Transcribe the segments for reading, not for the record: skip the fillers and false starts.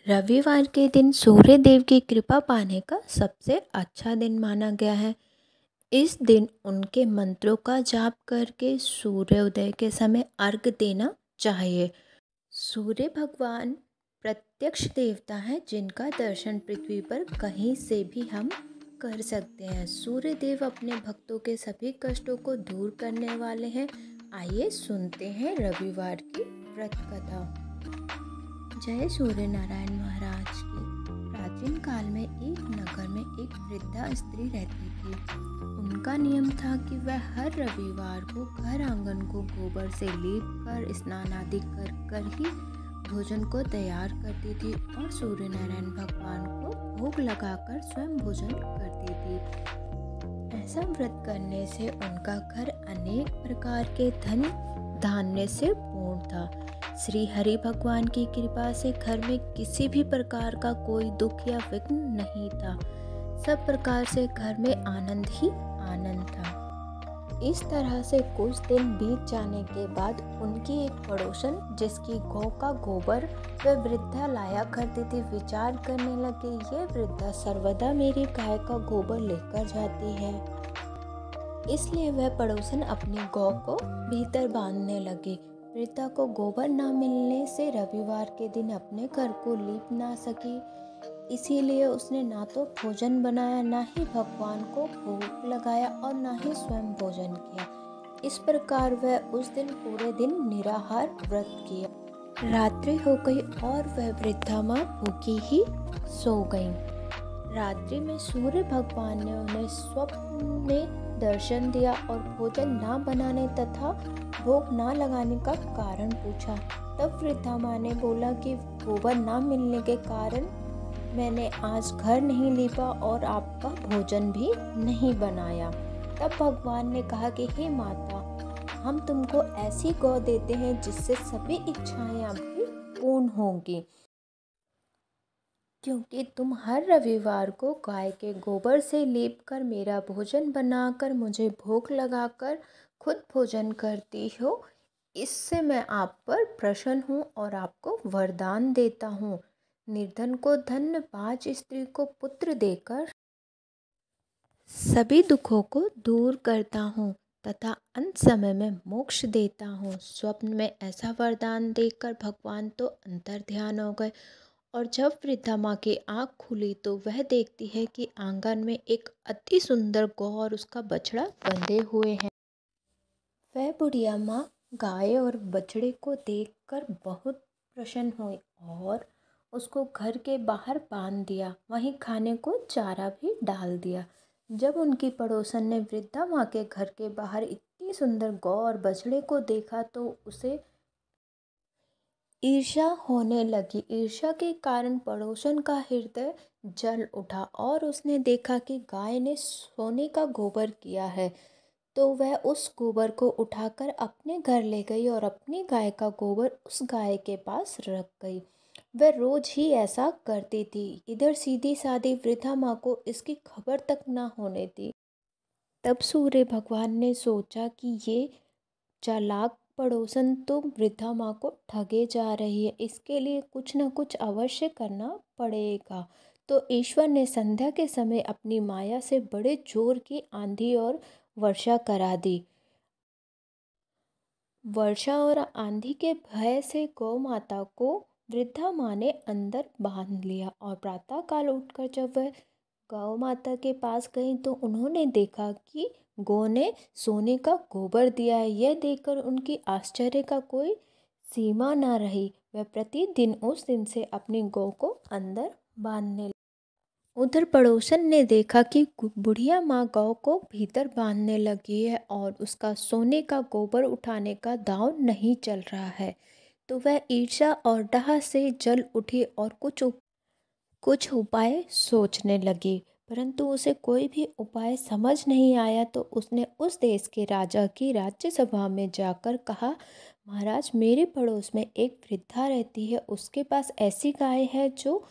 रविवार के दिन सूर्य देव की कृपा पाने का सबसे अच्छा दिन माना गया है। इस दिन उनके मंत्रों का जाप करके सूर्योदय के समय अर्घ देना चाहिए। सूर्य भगवान प्रत्यक्ष देवता हैं जिनका दर्शन पृथ्वी पर कहीं से भी हम कर सकते हैं। सूर्य देव अपने भक्तों के सभी कष्टों को दूर करने वाले हैं। आइए सुनते हैं रविवार की व्रत कथा। जय सूर्य नारायण महाराज की। प्राचीन काल में एक नगर में एक वृद्धा स्त्री रहती थी। उनका नियम था कि वह हर रविवार को घर आंगन को गोबर से लीप कर स्नान आदि कर ही भोजन को तैयार करती थी और सूर्य नारायण भगवान को भोग लगाकर स्वयं भोजन करती थी। ऐसा व्रत करने से उनका घर अनेक प्रकार के धन धान्य से पूर्ण था। श्री हरि भगवान की कृपा से घर में किसी भी प्रकार का कोई दुख या विघ्न नहीं था। सब प्रकार से घर में आनंद ही आनंद था। इस तरह से कुछ दिन बीत जाने के बाद उनकी एक पड़ोसन जिसकी गौ का गोबर वह वृद्धा लाया करती थी विचार करने लगी, ये वृद्धा सर्वदा मेरी गाय का गोबर लेकर जाती है। इसलिए वह पड़ोसन अपनी गौ को भीतर बांधने लगी। वृद्धा को गोबर न मिलने से रविवार के दिन अपने घर को लीप ना सकी, इसीलिए उसने ना तो भोजन बनाया, ना ही भगवान को भोग लगाया और ना ही स्वयं भोजन किया। इस प्रकार वह उस दिन पूरे दिन निराहार व्रत किया। रात्रि हो गई और वह वृद्धा माँ भूखी ही सो गई। रात्रि में सूर्य भगवान ने उन्हें स्वप्न में दर्शन दिया और भोजन ना बनाने तथा भोग ना लगाने का कारण पूछा। तब वृद्धा माँ ने बोला कि गोबर ना मिलने के कारण मैंने आज घर नहीं लीपा और आपका भोजन भी नहीं बनाया। तब भगवान ने कहा कि हे माता, हम तुमको ऐसी गौ देते हैं जिससे सभी इच्छाएं आपकी पूर्ण होंगी, क्योंकि तुम हर रविवार को गाय के गोबर से लीप कर मेरा भोजन बनाकर मुझे भोग लगाकर खुद भोजन करती हो। इससे मैं आप पर प्रसन्न हूँ और आपको वरदान देता हूँ। निर्धन को धन, बाज स्त्री को पुत्र देकर सभी दुखों को दूर करता हूँ तथा अंत समय में मोक्ष देता हूँ। स्वप्न में ऐसा वरदान देखकर भगवान तो अंतर ध्यान हो गए और जब वृद्धा माँ की आँख खुली तो वह देखती है कि आंगन में एक अति सुंदर गौ और उसका बछड़ा बंधे हुए हैं। वह बुढ़िया माँ गाय और बछड़े को देखकर बहुत प्रसन्न हुई और उसको घर के बाहर बांध दिया, वहीं खाने को चारा भी डाल दिया। जब उनकी पड़ोसन ने वृद्धा माँ के घर के बाहर इतनी सुंदर गौ और बछड़े को देखा तो उसे ईर्ष्या होने लगी। ईर्ष्या के कारण पड़ोसन का हृदय जल उठा और उसने देखा कि गाय ने सोने का गोबर किया है, तो वह उस गोबर को उठाकर अपने घर ले गई और अपनी गाय का गोबर उस गाय के पास रख गई। वह रोज ही ऐसा करती थी। इधर सीधी सादी वृद्धा माँ को इसकी खबर तक न होने दी। तब सूर्य भगवान ने सोचा कि ये चालाक पड़ोसन तो वृद्धा माँ को ठगे जा रही है, इसके लिए कुछ न कुछ अवश्य करना पड़ेगा। तो ईश्वर ने संध्या के समय अपनी माया से बड़े जोर की आंधी और वर्षा करा दी। वर्षा और आंधी के भय से गौ माता को वृद्धा माँ ने अंदर बांध लिया और प्रातःकाल उठकर जब वह गौ माता के पास गई तो उन्होंने देखा कि गौ ने सोने का गोबर दिया है। यह देखकर उनकी आश्चर्य का कोई सीमा न रही। वह प्रतिदिन उस दिन से अपनी गौ को अंदर बांधने लगी। उधर पड़ोसन ने देखा कि बुढ़िया माँ गौ को भीतर बांधने लगी है और उसका सोने का गोबर उठाने का दांव नहीं चल रहा है, तो वह ईर्ष्या और डाह से जल उठी और कुछ उपाय सोचने लगी, परंतु उसे कोई भी उपाय समझ नहीं आया। तो उसने उस देश के राजा की राज्यसभा में जाकर कहा, महाराज, मेरे पड़ोस में एक वृद्धा रहती है, उसके पास ऐसी गाय है जो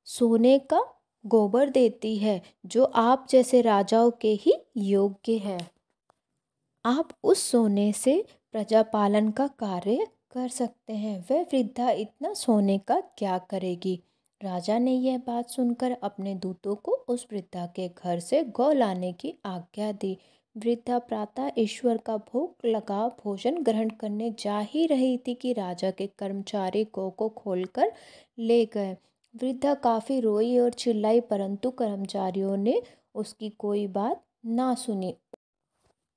सोने का गोबर देती है, जो आप जैसे राजाओं के ही योग्य है। आप उस सोने से प्रजा पालन का कार्य कर सकते हैं। वह वृद्धा इतना सोने का क्या करेगी? राजा ने यह बात सुनकर अपने दूतों को उस वृद्धा के घर से गौ लाने की आज्ञा दी। वृद्धा प्रातः ईश्वर का भोग लगा भोजन ग्रहण करने जा ही रही थी कि राजा के कर्मचारी गौ को खोलकर ले गए। वृद्धा काफी रोई और चिल्लाई, परंतु कर्मचारियों ने उसकी कोई बात ना सुनी।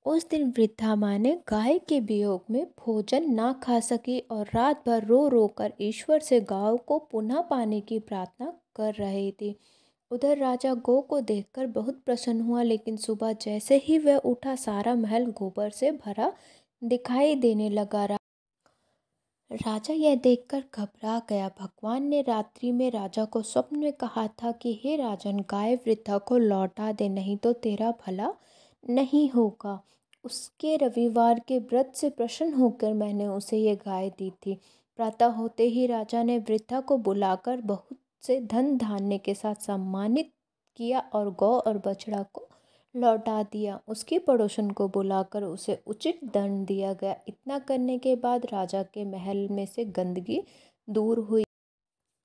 उस दिन वृद्धा माँ ने गाय के वियोग में भोजन ना खा सकी और रात भर रो रो कर ईश्वर से गाय को पुनः पाने की प्रार्थना कर रही थी। उधर राजा गौ को देखकर बहुत प्रसन्न हुआ, लेकिन सुबह जैसे ही वह उठा सारा महल गोबर से भरा दिखाई देने लगा। राजा यह देखकर घबरा गया। भगवान ने रात्रि में राजा को स्वप्न में कहा था कि हे राजन, गाय वृद्धा को लौटा दे, नहीं तो तेरा भला नहीं होगा। उसके रविवार के व्रत से प्रसन्न होकर मैंने उसे ये गाय दी थी। प्रातः होते ही राजा ने वृद्धा को बुलाकर बहुत से धन धान्य के साथ सम्मानित किया और गौ और बछड़ा को लौटा दिया। उसके पड़ोसन को बुलाकर उसे उचित दंड दिया गया। इतना करने के बाद राजा के महल में से गंदगी दूर हुई।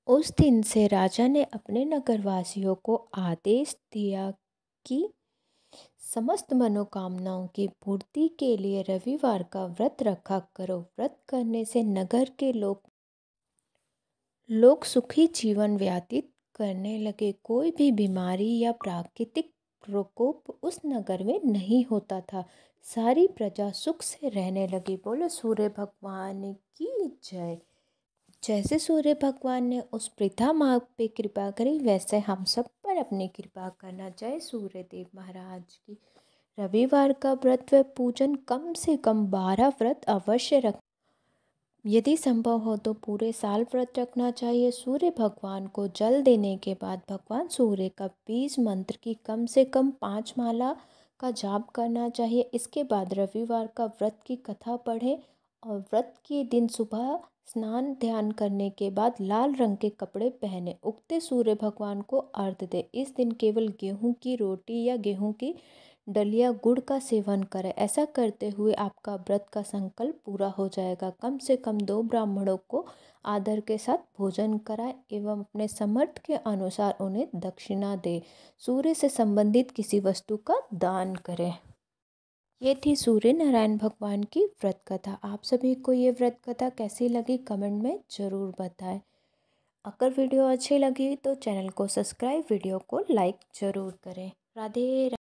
उस दिन से राजा ने अपने नगरवासियों को आदेश दिया कि समस्त मनोकामनाओं की पूर्ति के लिए रविवार का व्रत रखा करो। व्रत करने से नगर के लोग सुखी जीवन व्यतीत करने लगे। कोई भी बीमारी या प्राकृतिक प्रकोप उस नगर में नहीं होता था। सारी प्रजा सुख से रहने लगी। बोलो सूर्य भगवान की जय। जैसे सूर्य भगवान ने उस वृद्धा माँ पे कृपा करी, वैसे हम सब पर अपनी कृपा करना। जय सूर्य देव महाराज की। रविवार का व्रत व पूजन कम से कम 12 व्रत अवश्य रख, यदि संभव हो तो पूरे साल व्रत रखना चाहिए। सूर्य भगवान को जल देने के बाद भगवान सूर्य का बीज मंत्र की कम से कम 5 माला का जाप करना चाहिए। इसके बाद रविवार का व्रत की कथा पढ़ें और व्रत के दिन सुबह स्नान ध्यान करने के बाद लाल रंग के कपड़े पहने उगते सूर्य भगवान को अर्घ्य दे। इस दिन केवल गेहूं की रोटी या गेहूं की दलिया गुड़ का सेवन करें। ऐसा करते हुए आपका व्रत का संकल्प पूरा हो जाएगा। कम से कम 2 ब्राह्मणों को आदर के साथ भोजन कराएं एवं अपने समर्थ के अनुसार उन्हें दक्षिणा दें। सूर्य से संबंधित किसी वस्तु का दान करें। ये थी सूर्य नारायण भगवान की व्रत कथा। आप सभी को ये व्रत कथा कैसी लगी कमेंट में ज़रूर बताएं। अगर वीडियो अच्छी लगी तो चैनल को सब्सक्राइब, वीडियो को लाइक ज़रूर करें। राधे।